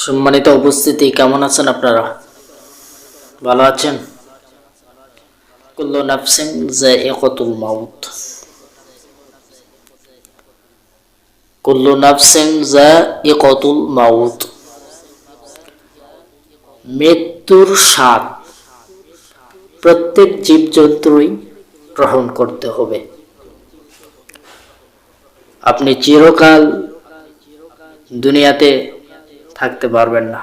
সম্মানিত উপস্থিতি, কেমন আছেন আপনারা? ভালো আছেন? কুল্লু নাফসিন যায়িকাতুল মাউত, কুল্লু নাফসিন যায়িকাতুল মাউত। মৃত্যুর স্বাদ প্রত্যেক জীবজন্তুই গ্রহণ করতে হবে। আপনি চিরকাল দুনিয়াতে থাকতে পারবেন না,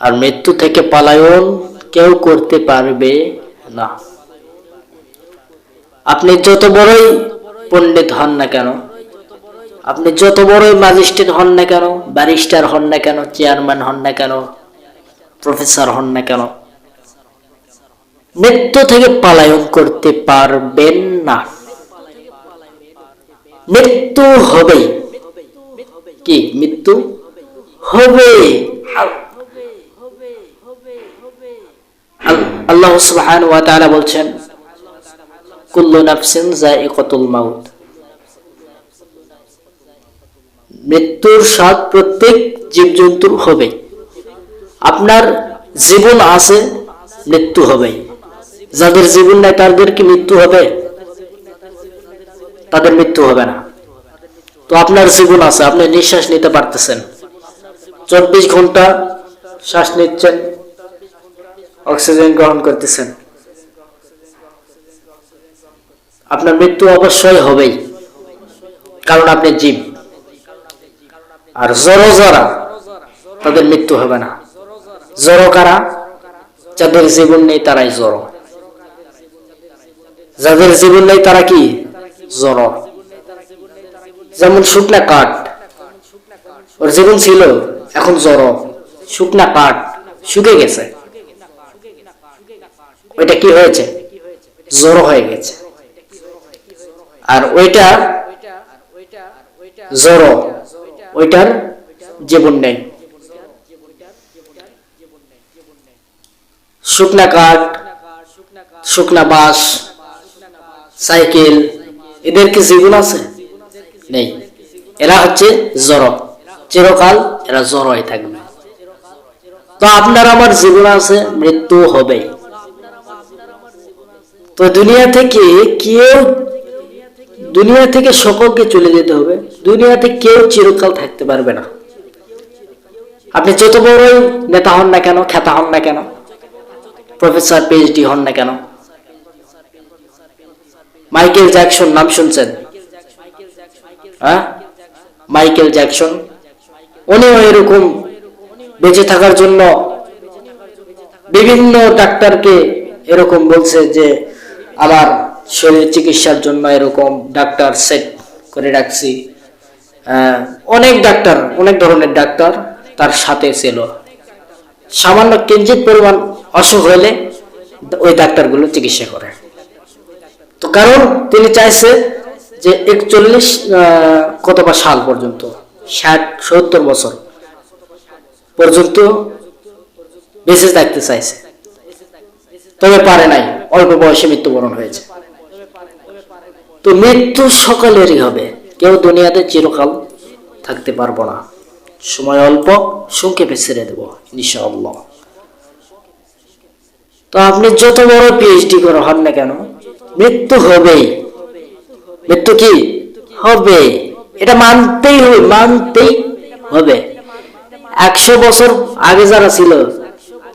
আর মৃত্যু থেকে পলায়ন কেউ করতে পারবে না। আপনি যত বড়ই পণ্ডিত হন না কেন, আপনি যত বড়ই ম্যাজিস্ট্রেট হন না কেন, ব্যারিস্টার হন না কেন, চেয়ারম্যান হন না কেন, প্রফেসর হন না কেন, মৃত্যু থেকে পলায়ন করতে পারবেন না। মৃত্যু হবেই। কি মৃত্যু হবে? আল্লাহ সুবহানাহু ওয়া তাআলা বলছেন, কুল্লু নাফসিন যায়িকাতুল মাউত। মৃত্যুর স্বাদ প্রত্যেক জীবজন্তুর হবে। আপনার জীবন আছে, মৃত্যু হবে। যাদের জীবন নাই তাদের কি মৃত্যু হবে? তাদের মৃত্যু হবে না। তো আপনার জীবন আছে, আপনি নিঃশ্বাস নিতে পারতেছেন, 24 ঘন্টা শ্বাস নিচ্ছেন, অক্সিজেন গ্রহণ করতেছেন। আপনার মৃত্যু অবশ্যই হবেই, কারণ আপনি জীব। আর জড় যারা, তাদের মৃত্যু হবে না। জড় কারা? যাদের জীবন নেই তারাই জড়। যাদের জীবন নেই তারা কি? জড়। যেমন শুকনা কাঠ, ওর জীবন ছিল, এখন জড়। শুকনা কাঠ শুকে গেছে, ওইটা কি হয়েছে? জড় হয়ে গেছে। আর ওইটা জড়, ওইটার জীবন নেই। শুকনা কাঠ, শুকনা বাঁশ, সাইকেল, এদের কি জীবন আছে? নেই। এরা হচ্ছে জড়, চিরকাল এরা জড় হয়ে থাকবে। তো আপনার আমার জীবন আছে, মৃত্যু হবে। তো দুনিয়া থেকে সকলকে চলে যেতে হবে। দুনিয়াতে কেউ চিরকাল থাকতে পারবে না। আপনি যত বড়ই নেতা হন না কেন, খ্যাতা হন না কেন, প্রফেসর পিএইচডি হন না কেন। মাইকেল জ্যাকসন নাম শুনছেন? মাইকেল জ্যাকসন, উনিও এরকম বেঁচে থাকার জন্য বিভিন্ন ডাক্তারকে এরকম বলছে যে আমার শরীর চিকিৎসার জন্য এরকম ডাক্তার সেট করে রাখছি। অনেক ডাক্তার, অনেক ধরনের ডাক্তার তার সাথে ছিল। সামান্য কিঞ্চিত পরিমাণ অসুখ হইলে ওই ডাক্তারগুলো চিকিৎসা করে। তো কারণ তিনি চাইছে যে 41 কত বা সাল পর্যন্ত, 60-70 বছর পর্যন্ত বেঁচে থাকতে চাইছে, তবে পারে নাই, অল্প বয়সে মৃত্যুবরণ হয়েছে। তো মৃত্যু সকলেরই হবে, কেউ দুনিয়াতে চিরকাল থাকতে পারবো না। সময় অল্প, সংক্ষেপে ছেড়ে দেব ইনশাআল্লাহ। তো আপনি যত বড় পিএইচডি করে হন না কেন, মৃত্যু হবেই। মৃত্যু কি হবে? এটা মানতেই হবে। 100 বছর আগে যারা ছিল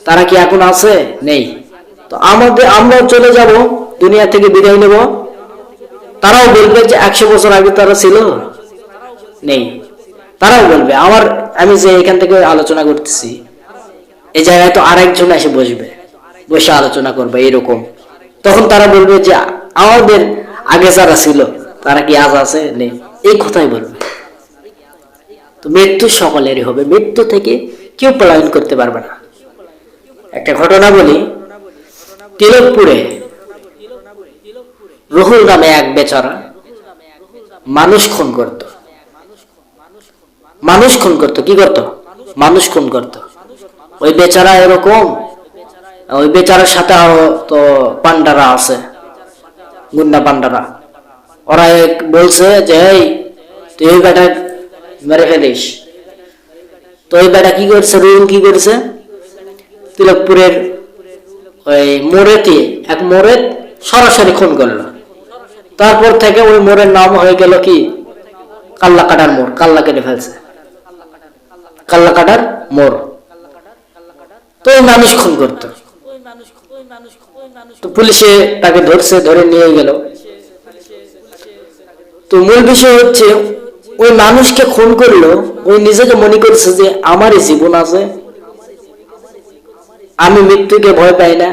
তারা কি এখন আছে? নেই। তো আমরা চলে যাব, দুনিয়া থেকে বিদায় নেব, তারাও বলবে যে 100 বছর আগে তারা ছিল? নেই। তারাও বলবে আমি যে এখান থেকে আলোচনা করতেছি, এই জায়গায় তো আরেকজন এসে বসে আলোচনা করবে এরকম। তখন তারা বলবে যে আমাদের আগে যারা ছিল তারা কি আজ আছে? নেই। এই কথাই বলবে। তো মৃত্যু সকলেরই হবে, মৃত্যু থেকে কেউ পলায়ন করতে পারবে না। একটা ঘটনা বলি, তিলকপুরে রুহুল নামে এক বেচারা মানুষ খুন করত। কি করত? মানুষ খুন করত। ওই বেচারা এরকম, ওই বেচারার সাথে আরো তো পান্ডারা আছে, গুন্ডা পান্ডারা। ওরা বলছে যে এই তুই ওই বেটা মেরে ফেলিস। তো ওই বেটা কি করছে, রুহুল কি করছে, তিলকপুরের ওই মোড়েতে এক মোড়ে সরাসরি খুন করলো। তারপর থেকে ওই মোড়ের নাম হয়ে গেল কি, কাল্লা কাটার মোড়, কাল্লা কেটে ফেলছে, কাল্লা কাটার মোড়। তো ওই মানুষ খুন করত। তো পুলিশে তাকে ধরছে, ধরে নিয়ে গেল। তো মূল বিষয় হচ্ছে ওই মানুষকে খুন করলো, ওই নিজেকে মনে করছে যে আমারই জীবন আছে, আমি মৃত্যুকে ভয় পাই না,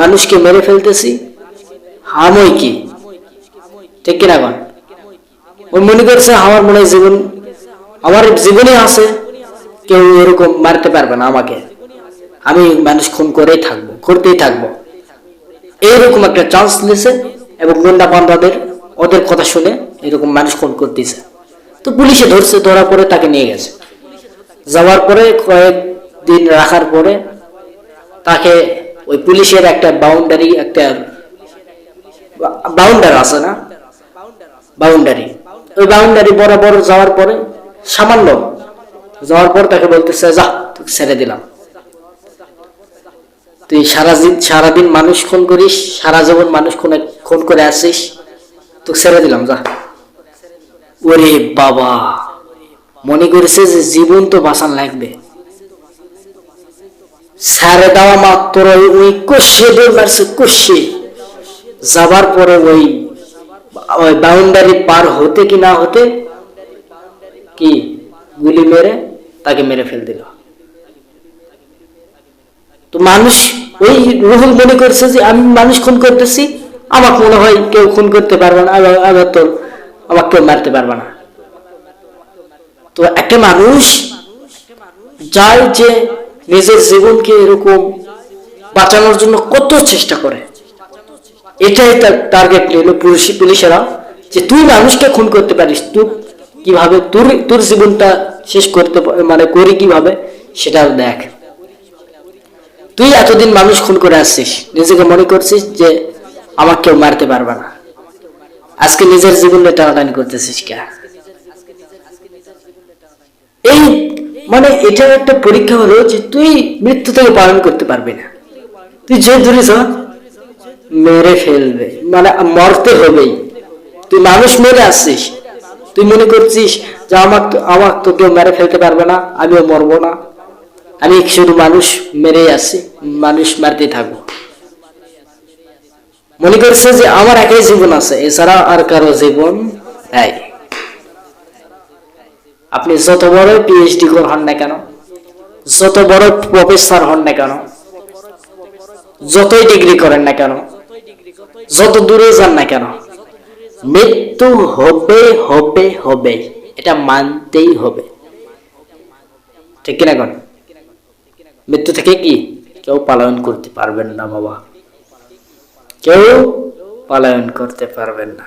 মানুষকে মেরে ফেলতেছি, আমই কি, ঠিক কিনা কোন? ওই মনে করছে আমার মনে হয় জীবন, আমার জীবনে আছে, কেউ এরকম মারতে পারবে না আমাকে, আমি মানুষ খুন করেই থাকবো, করতেই থাকবো, এইরকম একটা চান্স নিয়েছে। এবং গুন্ডা বান্দাদের ওদের কথা শুনে এরকম মানুষ খুন করতেছে। তো পুলিশে ধরছে, ধরার পরে তাকে নিয়ে গেছে। যাওয়ার পরে কয়েকদিন রাখার পরে তাকে ওই পুলিশের একটা বাউন্ডারি, একটা বাউন্ডার আছে না, বাউন্ডারি, ওই বাউন্ডারি বরাবর যাওয়ার পরে সামান্য যাওয়ার পর তাকে বলতেছে, যা তোকে ছেড়ে দিলাম, তুই সারাদিন মানুষ খুন করিস, সারা জীবন মানুষ খুন করে আসিস, তোকে ছেড়ে দিলাম, যা। ওরে বাবা, মনে করেছে যে জীবন তো বাঁচান লাগবে, ছেড়ে দেওয়া মাত্র ওই কষে দৌড় মারছে, কষে যাবার পরে ওই বাউন্ডারি পার হতে কি না হতে কি গুলি মেরে তাকে মেরে ফেল দিল। তো মানুষ, ওই রুহুল মনে করছে যে আমি মানুষ খুন করতেছি, আমাকে মনে হয় কেউ খুন করতে পারবে না, আবার তো আমাকে কেউ মারতে পারবে না। তো একটা মানুষ যায় যে নিজের জীবনকে এরকম বাঁচানোর জন্য কত চেষ্টা করে, এটাই তার টার্গেট নিল পুলিশেরা, যে তুই মানুষকে খুন করতে পারিস, তুই কিভাবে তোর জীবনটা শেষ করতে মানে করি কিভাবে সেটা দেখ। তুই এতদিন মানুষ খুন করে আসছিস, নিজেকে মনে করছিস যে আমাকে কেউ মারতে পারবে না, আজকে নিজের জীবনে টানাটানি করতেছিস কে? এই মানে এটা একটা পরীক্ষা হলো যে তুই মৃত্যু থেকে পালন করতে পারবি না, তুই যে ধরিস মেরে ফেলবে, মানে মরতে হবেই। তুই মানুষ মেরে আসছিস, তুই মনে করছিস যে আমার তো কেউ মেরে ফেলতে পারবে না, আমিও মরবো না, আমি শুধু মানুষ মেরেই আসছি, মানুষ মারতে থাকবো। মনে করছে যে আমার একই জীবন আছে, এছাড়া আর কারো জীবন নাই। আপনি যত বড় পিএইচডি হন না কেন, যত বড় প্রফেসর হন না কেন, যতই ডিগ্রি করেন না কেন, যত দূরে যান না কেন, মৃত্যু হবে হবে হবে, এটা মানতেই হবে, ঠিক কিনা কোন? মৃত্যু থেকে কি কেউ পালায়ন করতে পারবেন না বাবা, কেউ পালায়ন করতে পারবেন না।